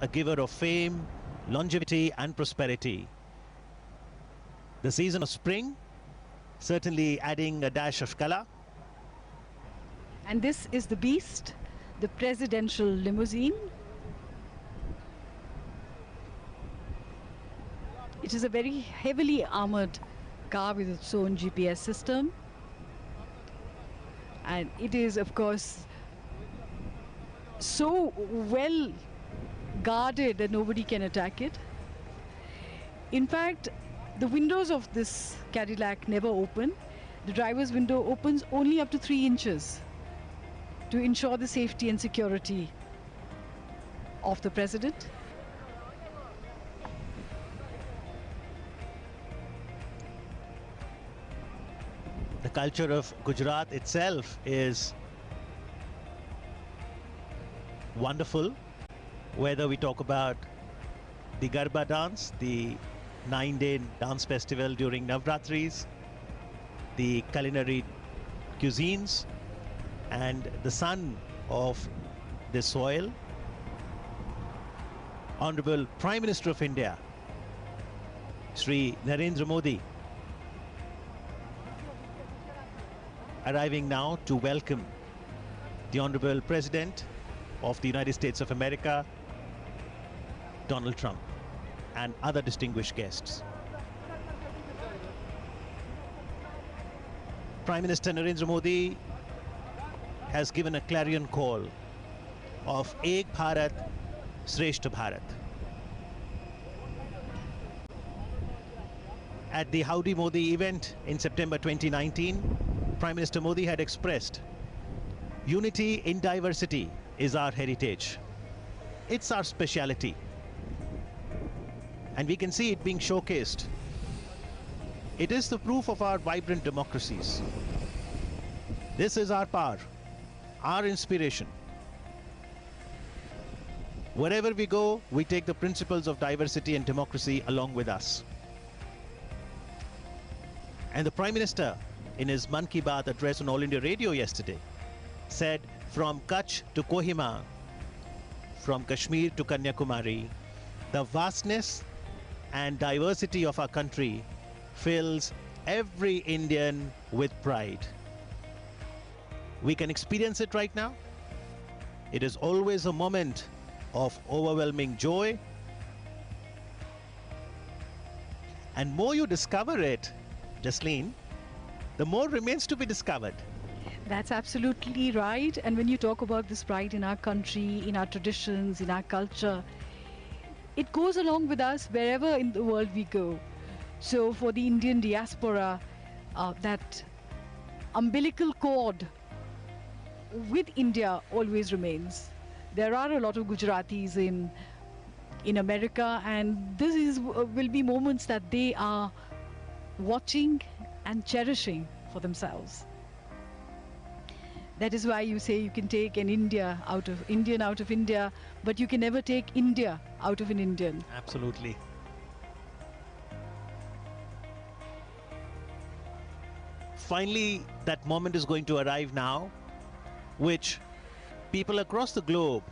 a giver of fame, longevity, and prosperity. The season of spring, certainly adding a dash of color. And this is the Beast, the presidential limousine. It is a very heavily armored car with its own GPS system. And it is, of course, so well guarded that nobody can attack it. In fact, the windows of this Cadillac never open. The driver's window opens only up to 3 inches to ensure the safety and security of the president. The culture of Gujarat itself is wonderful, whether we talk about the Garba dance, the 9-day dance festival during Navratris, the culinary cuisines, and the son of the soil, Honorable Prime Minister of India, Shri Narendra Modi, arriving now to welcome the Honorable President of the United States of America, Donald Trump, and other distinguished guests. Prime Minister Narendra Modi has given a clarion call of Ek Bharat, Shreshth Bharat. At the Howdy Modi event in September 2019, Prime Minister Modi had expressed, unity in diversity is our heritage. It's our speciality. And we can see it being showcased. It is the proof of our vibrant democracies. This is our power, our inspiration. Wherever we go, we take the principles of diversity and democracy along with us. And the Prime Minister, in his Mann Ki Baat address on All India Radio yesterday, said from Kutch to Kohima, from Kashmir to Kanyakumari, the vastness and diversity of our country fills every Indian with pride. We can experience it right now. It is always a moment of overwhelming joy. And more you discover it, Jasleen, the more remains to be discovered. That's absolutely right. And when you talk about this pride in our country, in our traditions, in our culture, it goes along with us wherever in the world we go. So for the Indian diaspora, that umbilical cord with India always remains. There are a lot of Gujaratis in America, and this will be moments that they are watching and cherishing for themselves. That is why you say you can take an Indian out of India, but you can never take India out of an Indian. Absolutely. Finally, that moment is going to arrive now, which people across the globe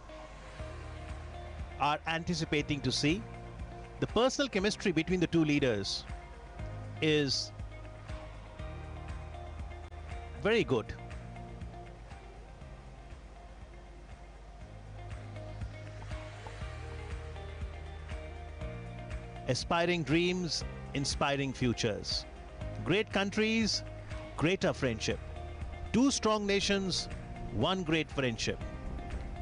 are anticipating to see. The personal chemistry between the two leaders is very good. Aspiring dreams, inspiring futures. Great countries, greater friendship. Two strong nations, one great friendship.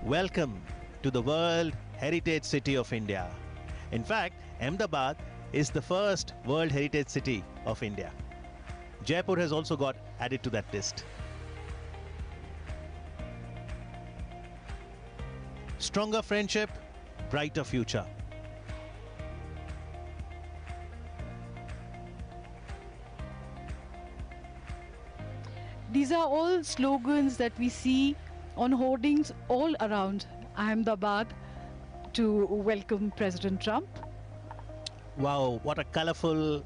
Welcome to the World Heritage City of India. In fact, Ahmedabad is the first World Heritage City of India. Jaipur has also got added to that list. Stronger friendship, brighter future. These are all slogans that we see on hoardings all around Ahmedabad to welcome President Trump. Wow, what a colorful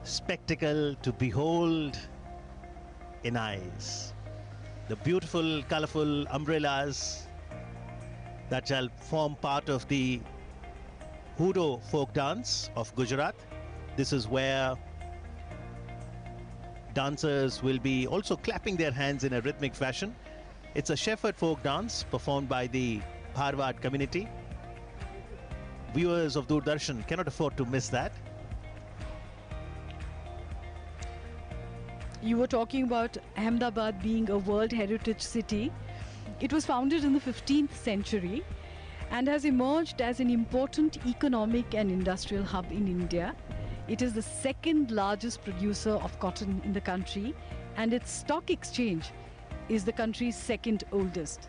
spectacle to behold in eyes. The beautiful, colorful umbrellas, that shall form part of the Huro folk dance of Gujarat. This is where dancers will be also clapping their hands in a rhythmic fashion. It's a shepherd folk dance performed by the Bharwad community. Viewers of Doordarshan cannot afford to miss that. You were talking about Ahmedabad being a World Heritage City. It was founded in the 15th century and has emerged as an important economic and industrial hub in India. It is the second largest producer of cotton in the country, and its stock exchange is the country's second oldest.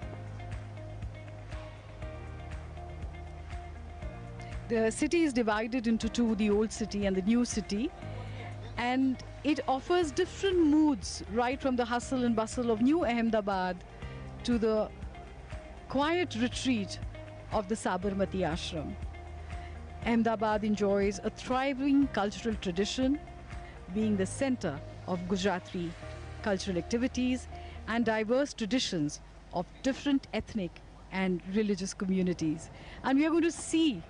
The city is divided into two, the old city and the new city, and it offers different moods, right from the hustle and bustle of New Ahmedabad to the quiet retreat of the Sabarmati Ashram. Ahmedabad enjoys a thriving cultural tradition, being the center of Gujarati cultural activities and diverse traditions of different ethnic and religious communities. And we are going to see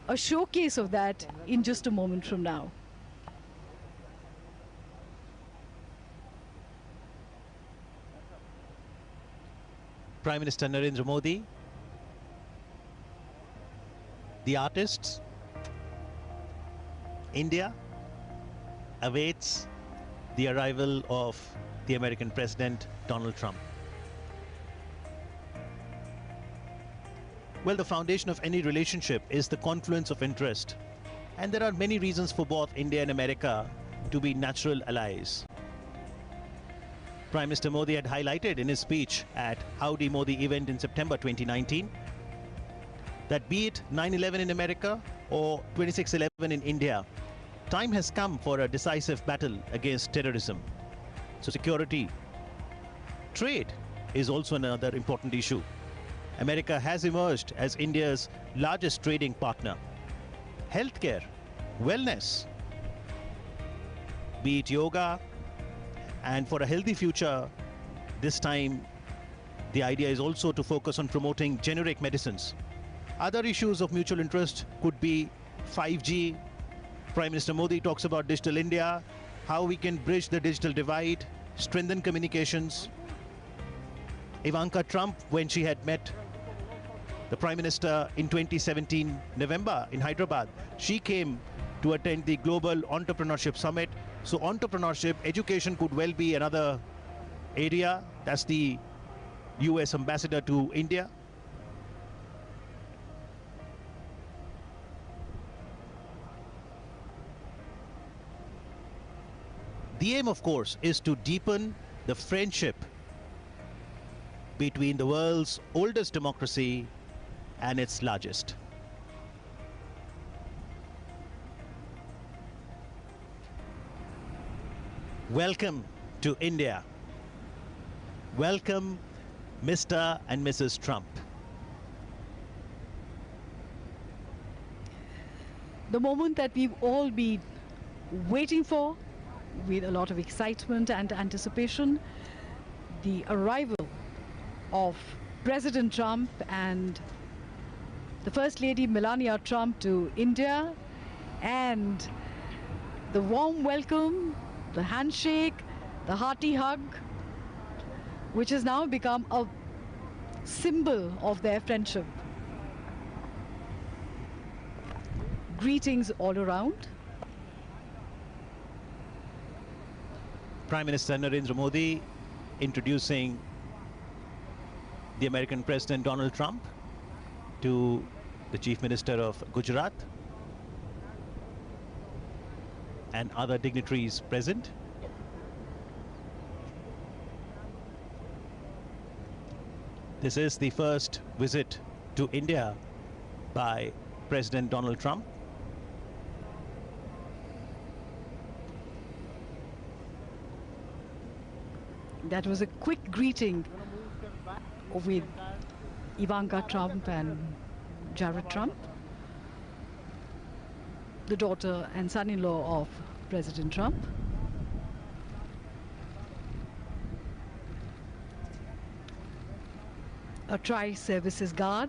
a showcase of that in just a moment from now. Prime Minister Narendra Modi, the artists, India awaits the arrival of the American President Donald Trump. Well, the foundation of any relationship is the confluence of interest. And there are many reasons for both India and America to be natural allies. Prime Minister Modi had highlighted in his speech at Howdy Modi event in September 2019 that be it 9/11 in America or 26/11 in India, time has come for a decisive battle against terrorism. So security, trade is also another important issue. America has emerged as India's largest trading partner. Healthcare, wellness, be it yoga, and for a healthy future, this time the idea is also to focus on promoting generic medicines. Other issues of mutual interest could be 5G. Prime Minister Modi talks about Digital India, how we can bridge the digital divide, strengthen communications. Ivanka Trump, when she had met the Prime Minister in 2017 November in Hyderabad, she came to attend the Global Entrepreneurship Summit. So entrepreneurship, education could well be another area. That's the US ambassador to India. The aim, of course, is to deepen the friendship between the world's oldest democracy and its largest. Welcome to India. Welcome, Mr. and Mrs. Trump. The moment that we've all been waiting for with a lot of excitement and anticipation, the arrival of President Trump and the First Lady Melania Trump to India, and the warm welcome, the handshake, the hearty hug, which has now become a symbol of their friendship. Greetings all around. Prime Minister Narendra Modi introducing the American President Donald Trump to the Chief Minister of Gujarat and other dignitaries present. This is the first visit to India by President Donald Trump. That was a quick greeting with Ivanka Trump and Jared Trump, the daughter and son-in-law of President Trump. a tri-services guard,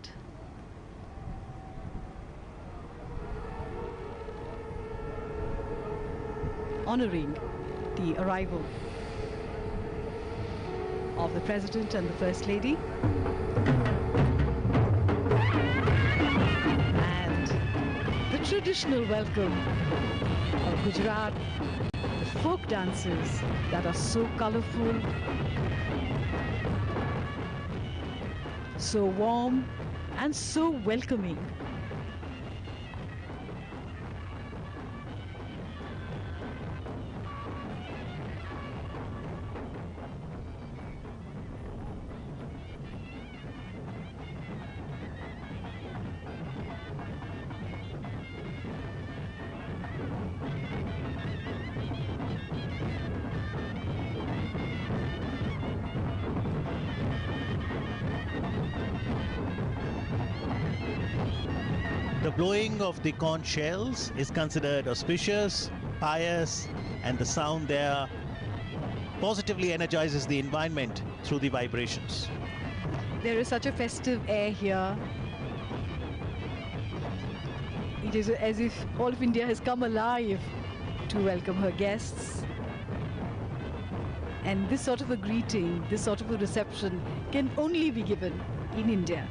honoring the arrival of the President and the First Lady. And the traditional welcome of Gujarat, the folk dances that are so colorful, so warm and so welcoming. The blowing of the conch shells is considered auspicious, pious, and the sound there positively energizes the environment through the vibrations. There is such a festive air here. It is as if all of India has come alive to welcome her guests. And this sort of a greeting, this sort of a reception can only be given in India.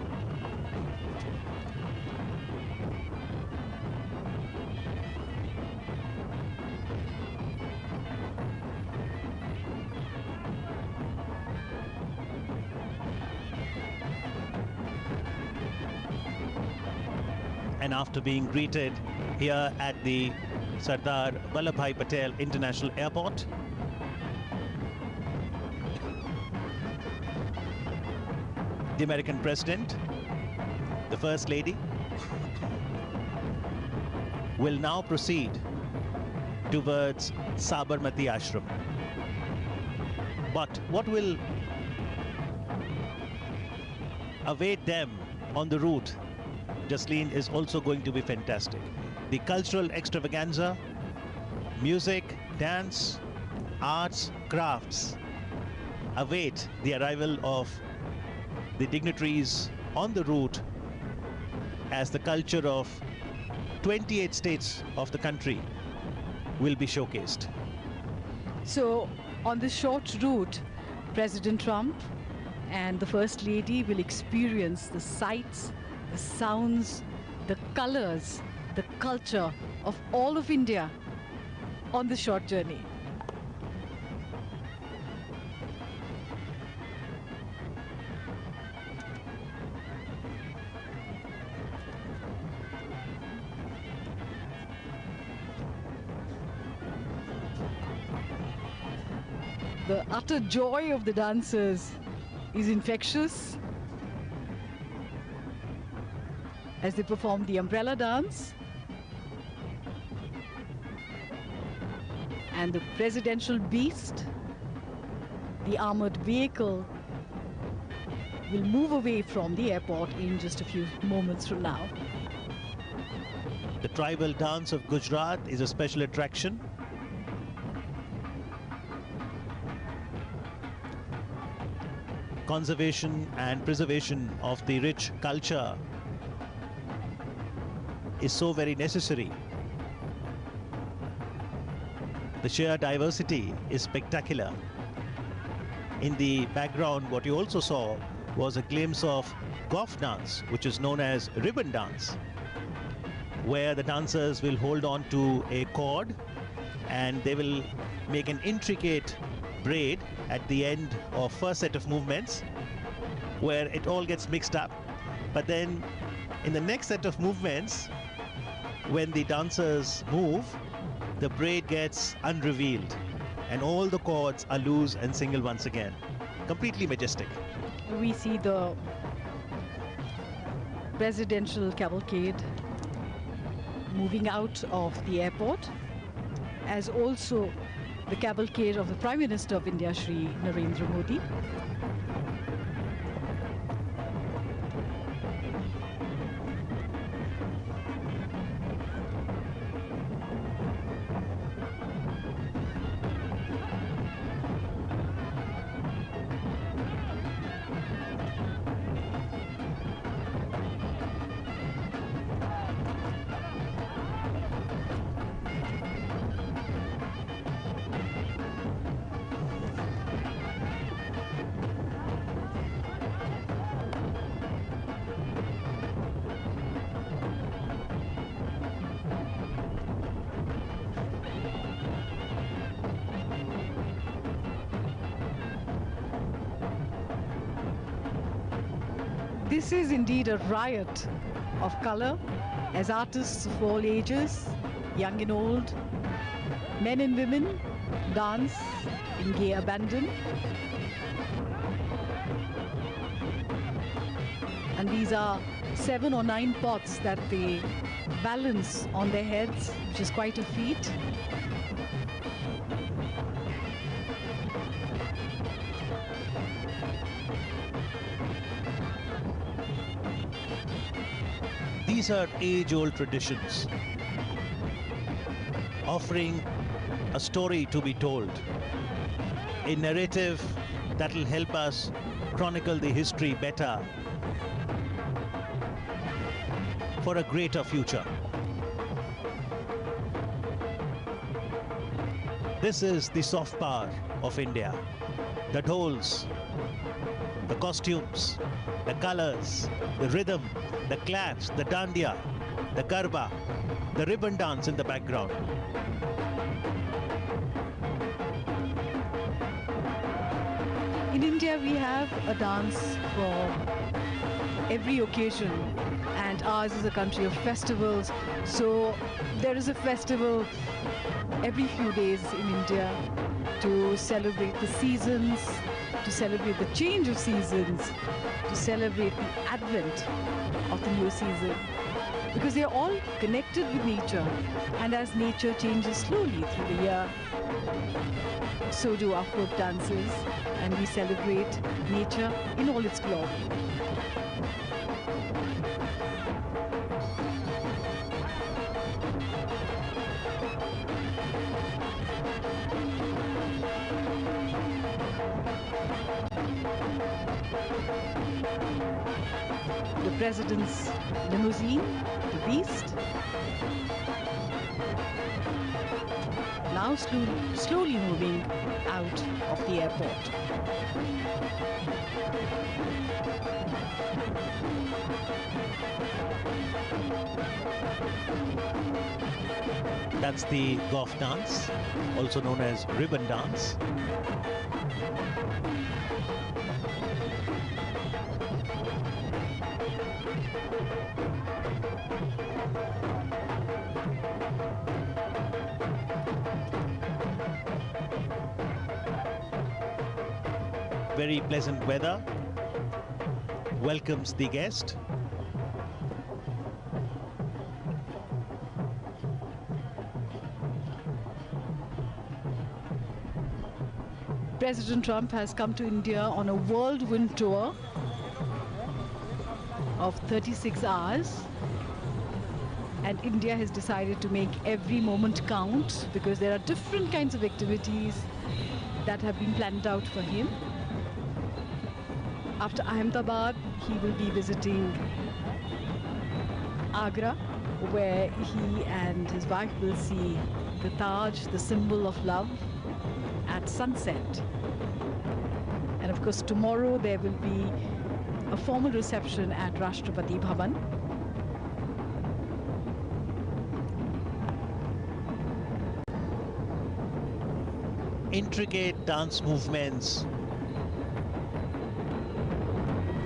And after being greeted here at the Sardar Vallabhbhai Patel International Airport, the American President, the First Lady, will now proceed towards Sabarmati Ashram. But what will await them on the route, Jasleen, is also going to be fantastic. The cultural extravaganza, music, dance, arts, crafts await the arrival of the dignitaries on the route as the culture of 28 states of the country will be showcased. So on this short route, President Trump and the First Lady will experience the sights, the sounds, the colors, the culture of all of India on this short journey. The utter joy of the dancers is infectious as they perform the umbrella dance. And the presidential beast, the armored vehicle, will move away from the airport in just a few moments from now. The tribal dance of Gujarat is a special attraction. Conservation and preservation of the rich culture is so very necessary. The sheer diversity is spectacular. In the background, what you also saw was a glimpse of Goff dance, which is known as ribbon dance, where the dancers will hold on to a cord and they will make an intricate braid at the end of first set of movements where it all gets mixed up. But then in the next set of movements, when the dancers move, the braid gets unrevealed and all the cords are loose and single once again. Completely majestic. We see the presidential cavalcade moving out of the airport, as also the cavalcade of the Prime Minister of India, Shri Narendra Modi. This is indeed a riot of color as artists of all ages, young and old, men and women, dance in gay abandon. And these are 7 or 9 pots that they balance on their heads, which is quite a feat. These are age-old traditions, offering a story to be told, a narrative that will help us chronicle the history better for a greater future. This is the soft power of India. The dhols, the costumes, the colors, the rhythm, the claps, the dandiya, the garba, the ribbon dance in the background. In India, we have a dance for every occasion, and ours is a country of festivals. So there is a festival every few days in India to celebrate the seasons, to celebrate the change of seasons, to celebrate the advent of the new season, because they are all connected with nature, and as nature changes slowly through the year, so do our folk dances, and we celebrate nature in all its glory. The president's limousine, the Beast, now slowly moving out of the airport. That's the Goff dance, also known as ribbon dance. Very pleasant weather welcomes the guest. President Trump has come to India on a whirlwind tour of 36 hours, and India has decided to make every moment count because there are different kinds of activities that have been planned out for him. After Ahmedabad, he will be visiting Agra, where he and his wife will see the Taj, the symbol of love, at sunset. And of course, tomorrow there will be a formal reception at Rashtrapati Bhavan. Intricate dance movements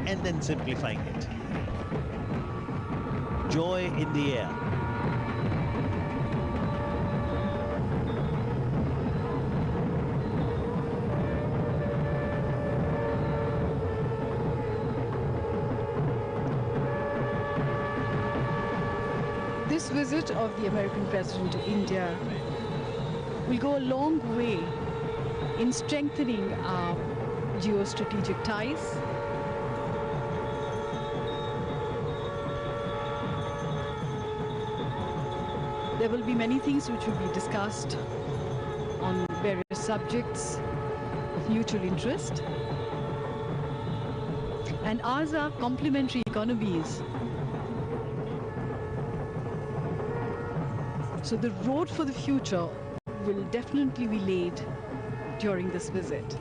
and then simplifying it. Joy in the air. This visit of the American president to India will go a long way in strengthening our geostrategic ties. There will be many things which will be discussed on various subjects of mutual interest. And ours are complementary economies. So the road for the future will definitely be laid during this visit.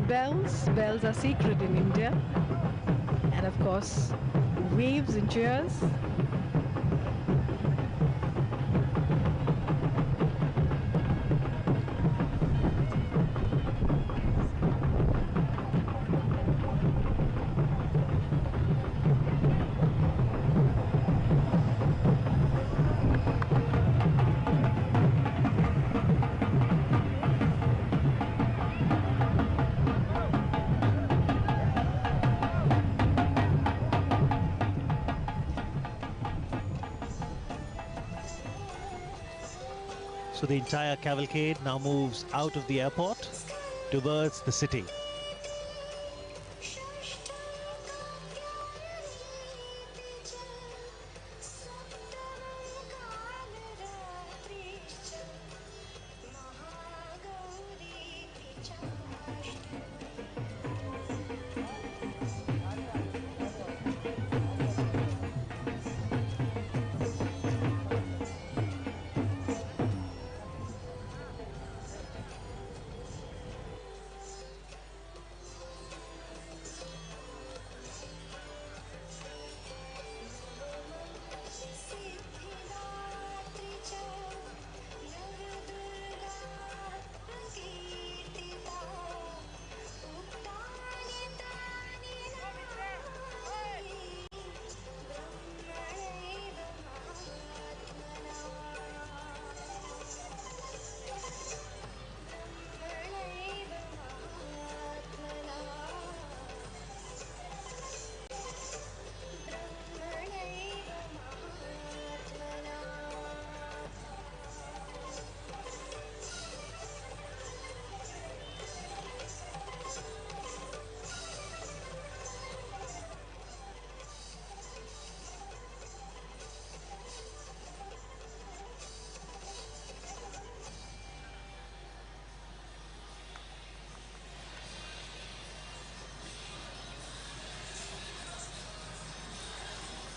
Bells are sacred in India. And of course, waves and cheers. So the entire cavalcade now moves out of the airport towards the city.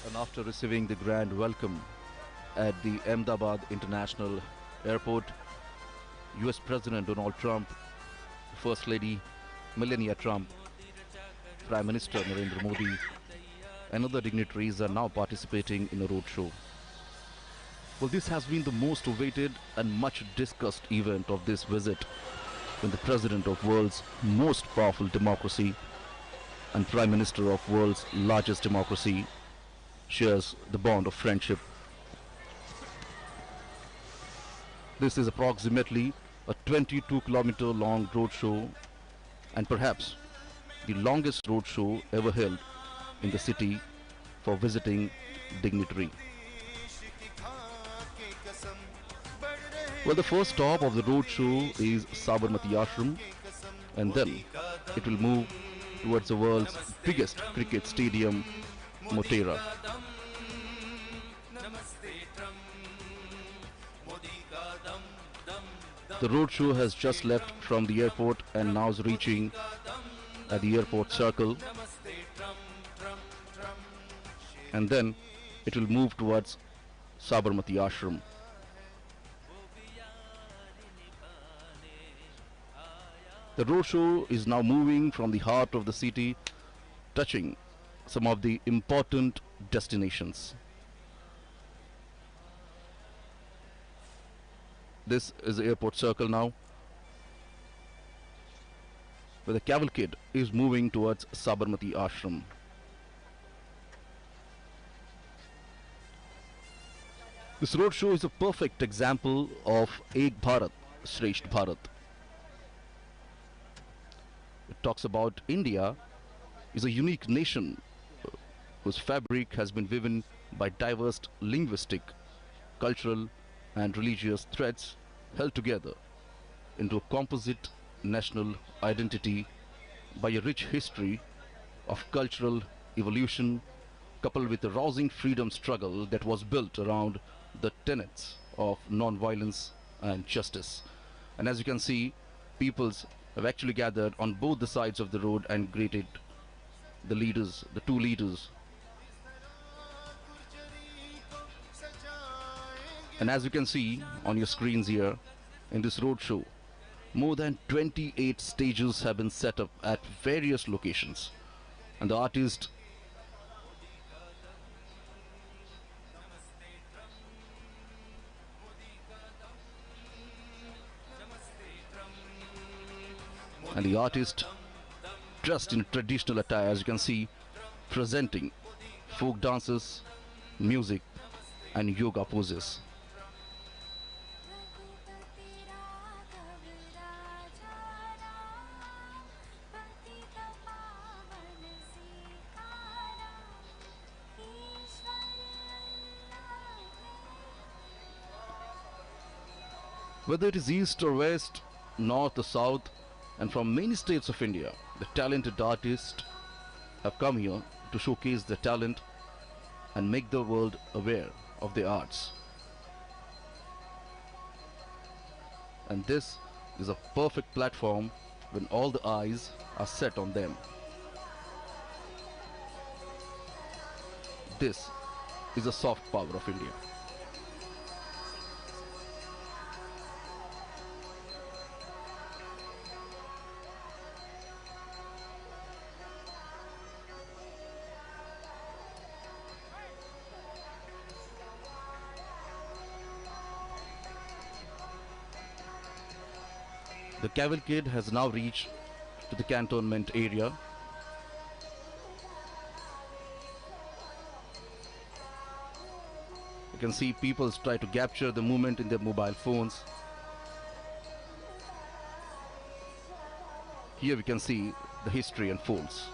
And after receiving the grand welcome at the Ahmedabad International Airport, US President Donald Trump, First Lady Melania Trump, Prime Minister Narendra Modi, and other dignitaries are now participating in a roadshow. Well, this has been the most awaited and much discussed event of this visit, when the President of world's most powerful democracy and Prime Minister of world's largest democracy shares the bond of friendship. This is approximately a 22-kilometer long roadshow, and perhaps the longest roadshow ever held in the city for visiting dignitary. Well, the first stop of the roadshow is Sabarmati Ashram, and then it will move towards the world's biggest cricket stadium, Motera. The roadshow has just left from the airport and now is reaching at the airport circle, and then it will move towards Sabarmati Ashram. The roadshow is now moving from the heart of the city, touching some of the important destinations. This is the airport circle now, where the cavalcade is moving towards Sabarmati Ashram. This roadshow is a perfect example of Ek Bharat, Shresht Bharat. It talks about India is a unique nation whose fabric has been woven by diverse linguistic, cultural, and religious threads held together into a composite national identity by a rich history of cultural evolution, coupled with a rousing freedom struggle that was built around the tenets of non-violence and justice. And as you can see, peoples have actually gathered on both the sides of the road and greeted the leaders, the two leaders. And as you can see on your screens here, in this roadshow, More than 28 stages have been set up at various locations, and the artist dressed in traditional attire, as you can see, presenting folk dances, music, and yoga poses. Whether it is east or west, north or south, and from many states of India, the talented artists have come here to showcase their talent and make the world aware of their arts. And this is a perfect platform when all the eyes are set on them. This is the soft power of India. The cavalcade has now reached to the cantonment area. You can see people try to capture the movement in their mobile phones. Here we can see the history unfolds.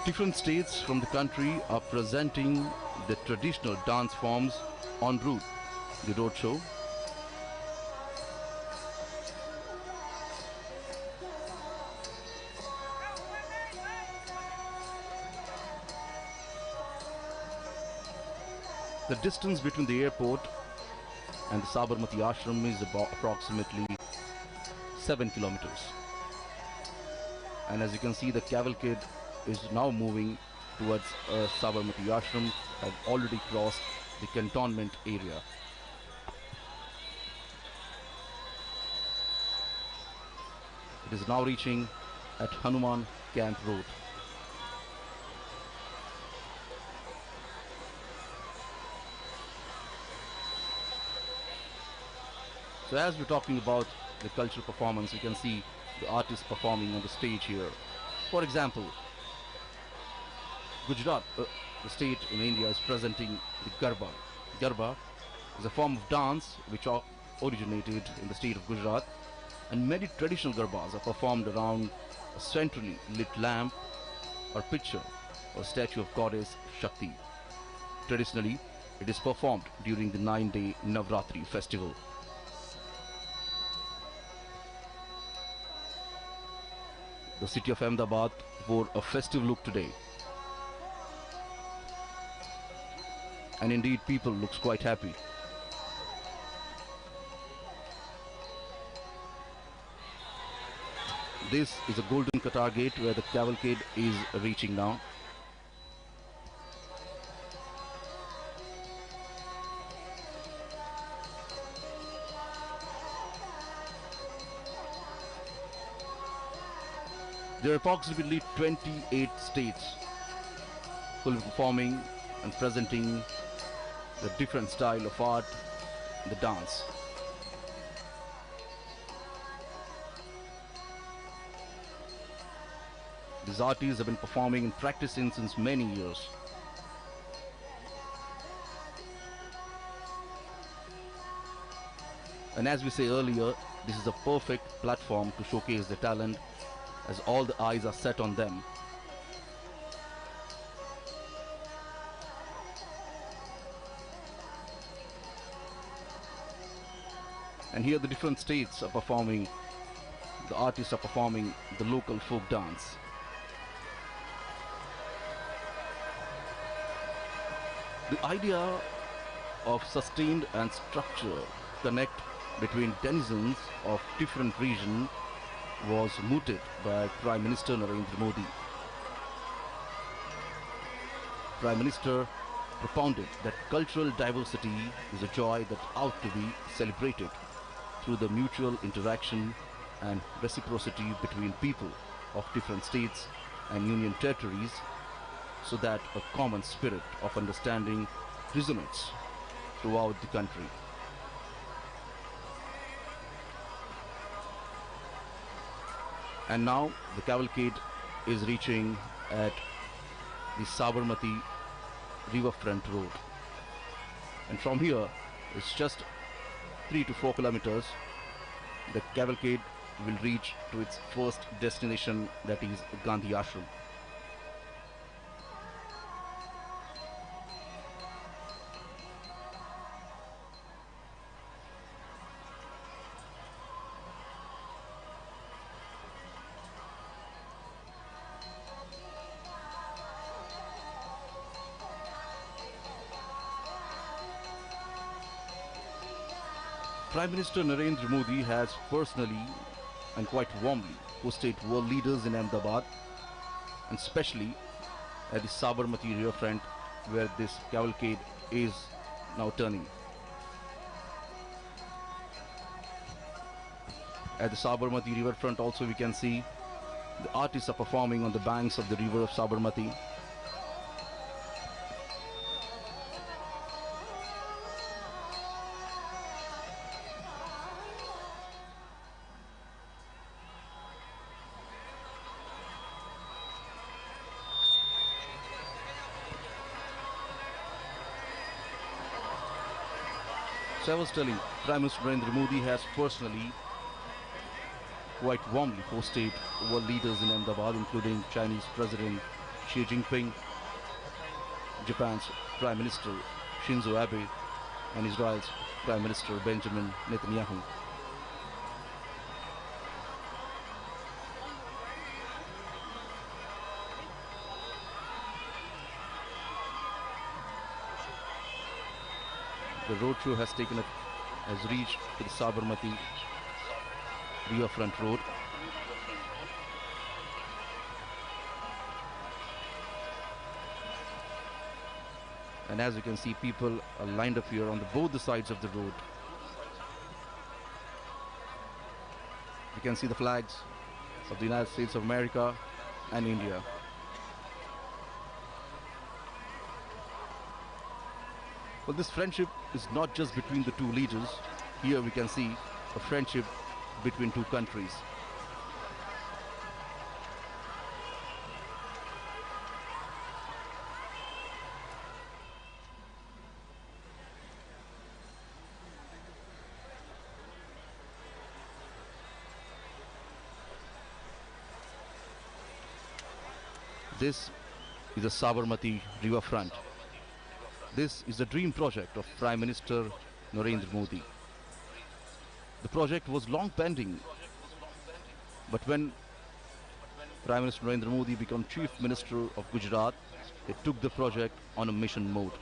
Different states from the country are presenting the traditional dance forms en route the roadshow. The distance between the airport and the Sabarmati Ashram is about approximately 7 kilometers. And as you can see, the cavalcade is now moving towards Sabarmati Ashram, have already crossed the cantonment area. It is now reaching at Hanuman Camp Road. So as we're talking about the cultural performance, you can see the artists performing on the stage here. For example, Gujarat, the state in India, is presenting the Garba. Garba is a form of dance which originated in the state of Gujarat, and many traditional Garbas are performed around a centrally lit lamp or picture or statue of goddess Shakti. Traditionally, it is performed during the 9-day Navratri festival. The city of Ahmedabad wore a festive look today. And indeed, people looks quite happy. This is a Golden Qatar Gate where the cavalcade is reaching now. There are approximately 28 states who will be performing and presenting the different style of art, the dance. These artists have been performing and practicing since many years. And as we say earlier, this is a perfect platform to showcase their talent as all the eyes are set on them. And here the different states are performing, the artists are performing the local folk dance. The idea of sustained and structured connect between denizens of different regions was mooted by Prime Minister Narendra Modi. Prime Minister propounded that cultural diversity is a joy that ought to be celebrated through the mutual interaction and reciprocity between people of different states and union territories, so that a common spirit of understanding resonates throughout the country. And now the cavalcade is reaching at the Sabarmati riverfront road. And from here, it's just 3 to 4 kilometers. The cavalcade will reach to its first destination, that is Gandhi Ashram. Prime Minister Narendra Modi has personally and quite warmly hosted world leaders in Ahmedabad, and especially at the Sabarmati riverfront where this cavalcade is now turning. At the Sabarmati riverfront also we can see the artists are performing on the banks of the river of Sabarmati. So I was telling, Prime Minister Narendra Modi has personally quite warmly hosted world leaders in Ahmedabad, including Chinese President Xi Jinping, Japan's Prime Minister Shinzo Abe, and Israel's Prime Minister Benjamin Netanyahu. The roadshow has reached to the Sabarmati riverfront road. And as you can see, people are lined up here on both the sides of the road. You can see the flags of the United States of America and India. Well, this friendship is not just between the two leaders. Here we can see a friendship between two countries. This is the Sabarmati riverfront. This is the dream project of Prime Minister Narendra Modi. The project was long pending, but when Prime Minister Narendra Modi became Chief Minister of Gujarat, they took the project on a mission mode.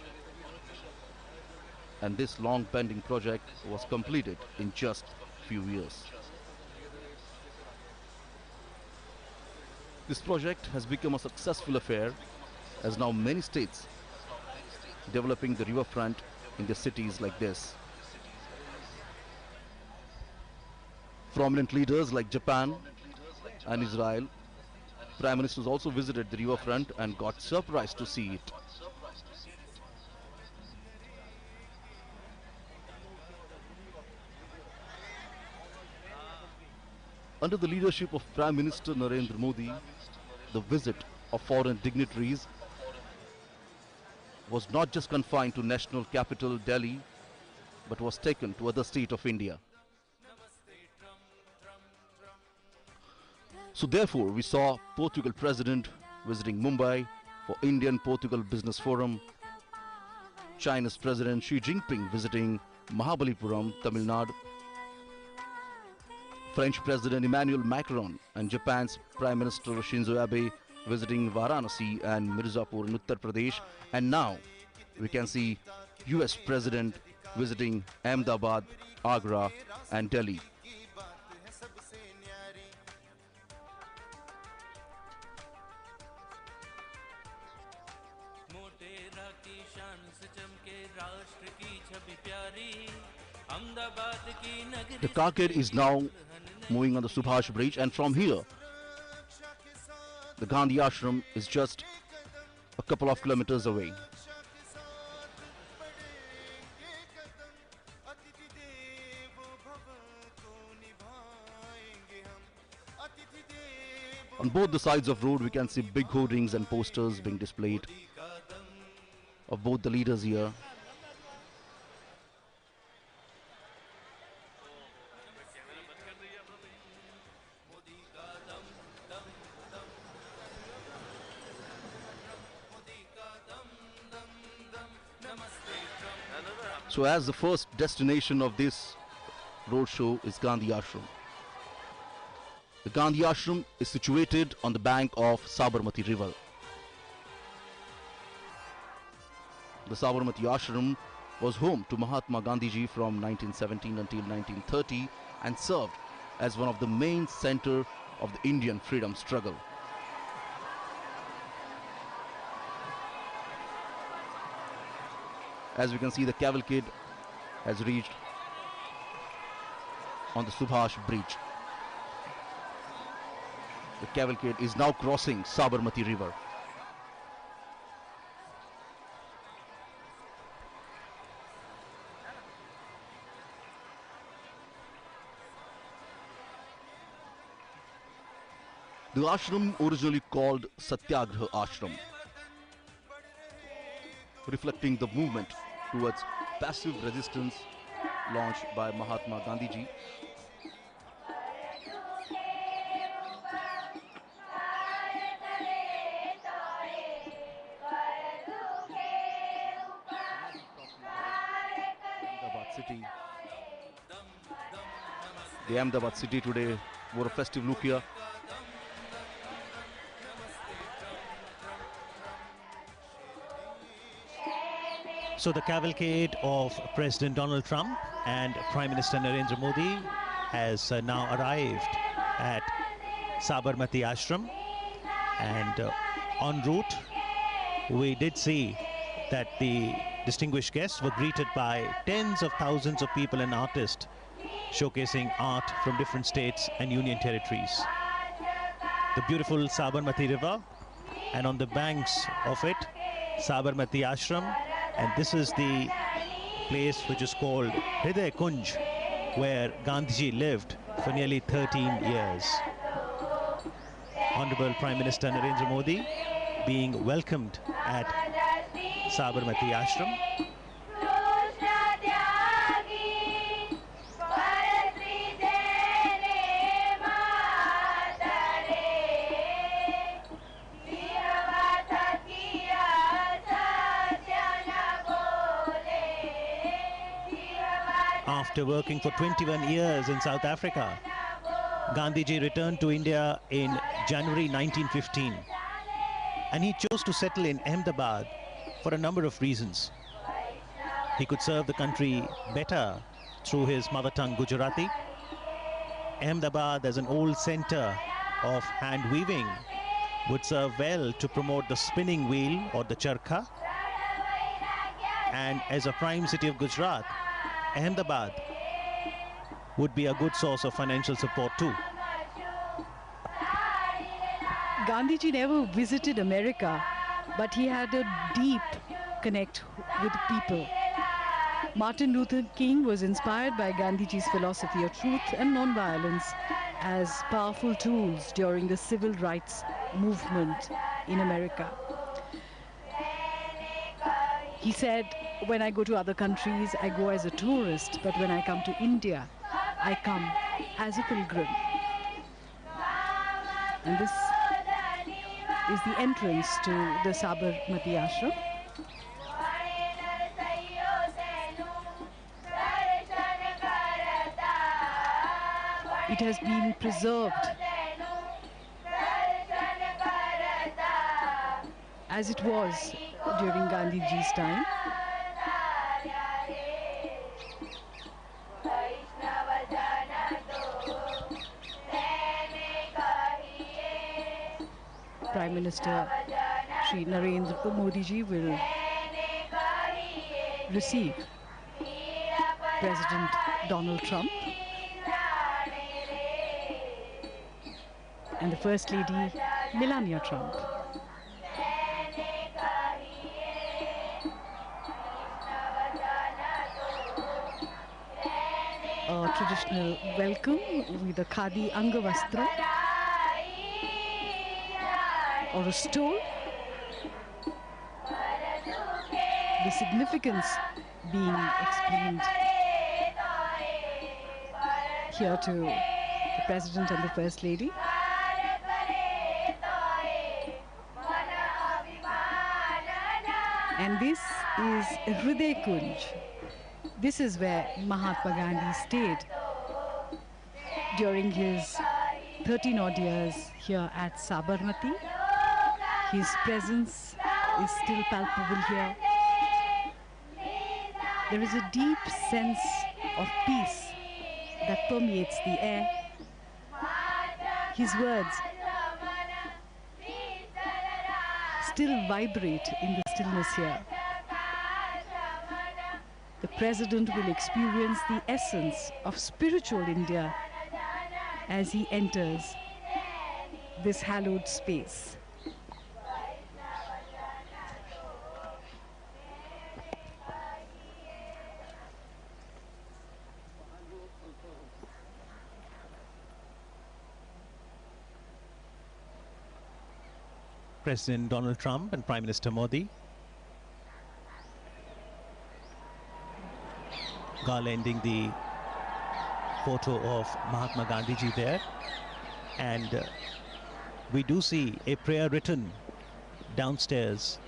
And this long pending project was completed in just few years. This project has become a successful affair, as now many states developing the riverfront in the cities like this. Prominent leaders like Japan and Israel, Prime Ministers also visited the riverfront and got surprised to see it. Under the leadership of Prime Minister Narendra Modi, the visit of foreign dignitaries was not just confined to national capital Delhi, but was taken to other states of India. So therefore, we saw Portugal President visiting Mumbai for Indian-Portugal Business Forum, China's President Xi Jinping visiting Mahabalipuram, Tamil Nadu French President Emmanuel Macron and Japan's Prime Minister Shinzo Abe visiting Varanasi and Mirzapur in Uttar Pradesh. And now we can see US President visiting Ahmedabad, Agra and Delhi. The carcade is now moving on the Subhash Bridge, and from here the Gandhi Ashram is just a couple of kilometers away. On both the sides of road we can see big hoardings and posters being displayed of both the leaders here. So as the first destination of this roadshow is Gandhi Ashram. The Gandhi Ashram is situated on the bank of Sabarmati river. The Sabarmati Ashram was home to Mahatma Gandhiji from 1917 until 1930 and served as one of the main center of the Indian freedom struggle. As we can see, the cavalcade has reached on the Subhash Bridge. The cavalcade is now crossing Sabarmati river. The ashram originally called Satyagraha Ashram, reflecting the movement towards passive resistance launched by Mahatma Gandhiji. City. The Ahmedabad city today wore a festive look here. So the cavalcade of President Donald Trump and Prime Minister Narendra Modi has now arrived at Sabarmati Ashram, and en route we did see that the distinguished guests were greeted by tens of thousands of people and artists showcasing art from different states and union territories. The beautiful Sabarmati river, and on the banks of it, Sabarmati Ashram, and this is the place which is called Hriday Kunj, where Gandhiji lived for nearly 13 years. Honorable Prime Minister Narendra Modi being welcomed at Sabarmati Ashram. After working for 21 years in South Africa, Gandhiji returned to India in January 1915, and he chose to settle in Ahmedabad for a number of reasons. He could serve the country better through his mother tongue Gujarati. Ahmedabad, as an old center of hand weaving, would serve well to promote the spinning wheel or the charkha. And as a prime city of Gujarat, Ahmedabad would be a good source of financial support too. Gandhiji never visited America, but he had a deep connect with people. Martin Luther King was inspired by Gandhiji's philosophy of truth and non-violence as powerful tools during the civil rights movement in America. He said, when I go to other countries, I go as a tourist, but when I come to India, I come as a pilgrim. And this is the entrance to the Sabarmati Ashram. it has been preserved as it was during Gandhiji's time. Prime Minister Shri Narendra Modi ji will receive President Donald Trump and the First Lady Melania Trump. A traditional welcome with a khadi angavastra or a stole. The significance being explained here to the President and the First Lady. And this is Hriday Kunj. This is where Mahatma Gandhi stayed during his 13 odd years here at Sabarmati. His presence is still palpable here. There is a deep sense of peace that permeates the air. His words still vibrate in the stillness here. The President will experience the essence of spiritual India as he enters this hallowed space. President Donald Trump and Prime Minister Modi garlanding the photo of Mahatma Gandhi ji there, and we do see a prayer written downstairs.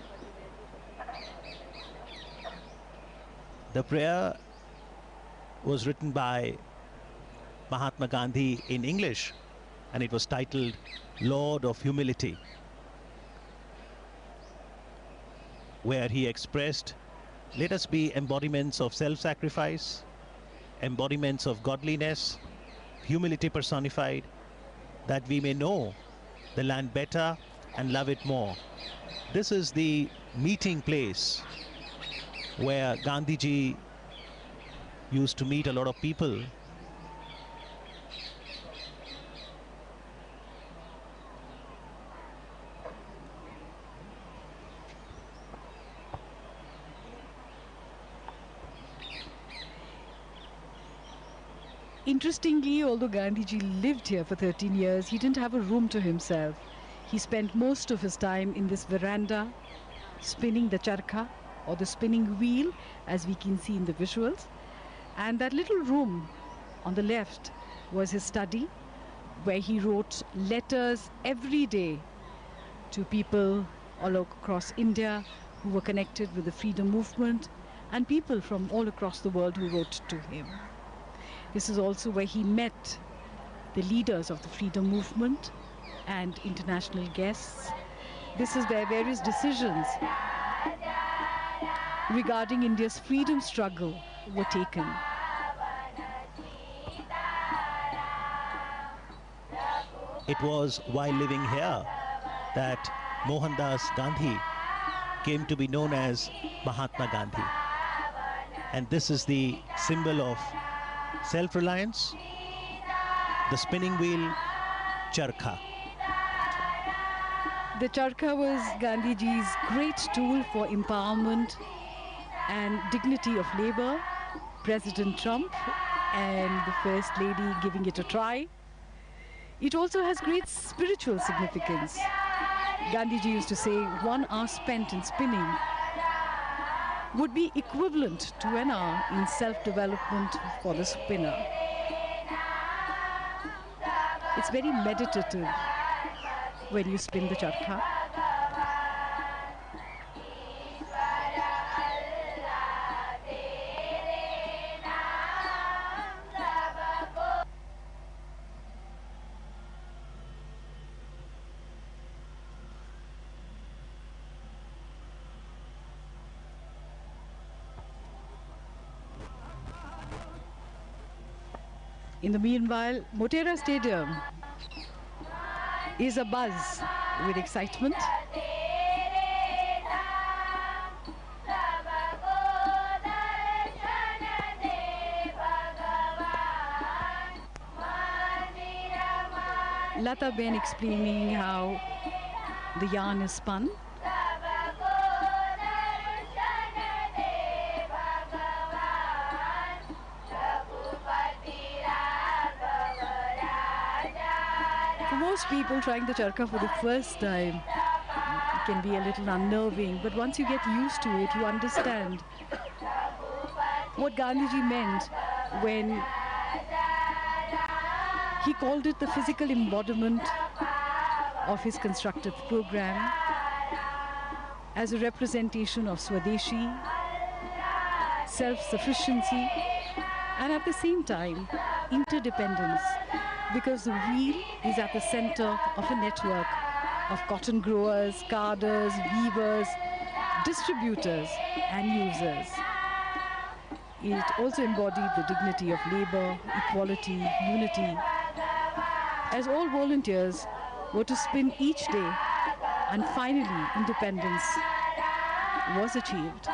The prayer was written by Mahatma Gandhi in English, and it was titled Lord of Humility, where he expressed, let us be embodiments of self-sacrifice, embodiments of godliness, humility personified, that we may know the land better and love it more. This is the meeting place where Gandhiji used to meet a lot of people. Interestingly, although Gandhiji lived here for 13 years, he didn't have a room to himself. He spent most of his time in this veranda, spinning the charkha, or the spinning wheel, as we can see in the visuals. And that little room on the left was his study, where he wrote letters every day to people all across India who were connected with the freedom movement, and people from all across the world who wrote to him. This is also where he met the leaders of the freedom movement and international guests. This is where various decisions regarding India's freedom struggle were taken. It was while living here that Mohandas Gandhi came to be known as Mahatma Gandhi. And this is the symbol of self-reliance, the spinning wheel, charkha. The charkha was Gandhiji's great tool for empowerment and dignity of labor. President Trump and the First Lady giving it a try. It also has great spiritual significance. Gandhiji used to say 1 hour spent in spinning would be equivalent to an hour in self-development for the spinner. It's very meditative when you spin the charkha. In the meanwhile, Motera Stadium is abuzz with excitement. Lata Ben explaining how the yarn is spun. For most people, trying the charkha for the first time can be a little unnerving, but once you get used to it, you understand what Gandhiji meant when he called it the physical embodiment of his constructive program as a representation of Swadeshi, self-sufficiency, and at the same time, interdependence, because the wheel is at the center of a network of cotton growers, carders, weavers, distributors, and users. It also embodied the dignity of labor, equality, unity, as all volunteers were to spin each day, and finally independence was achieved.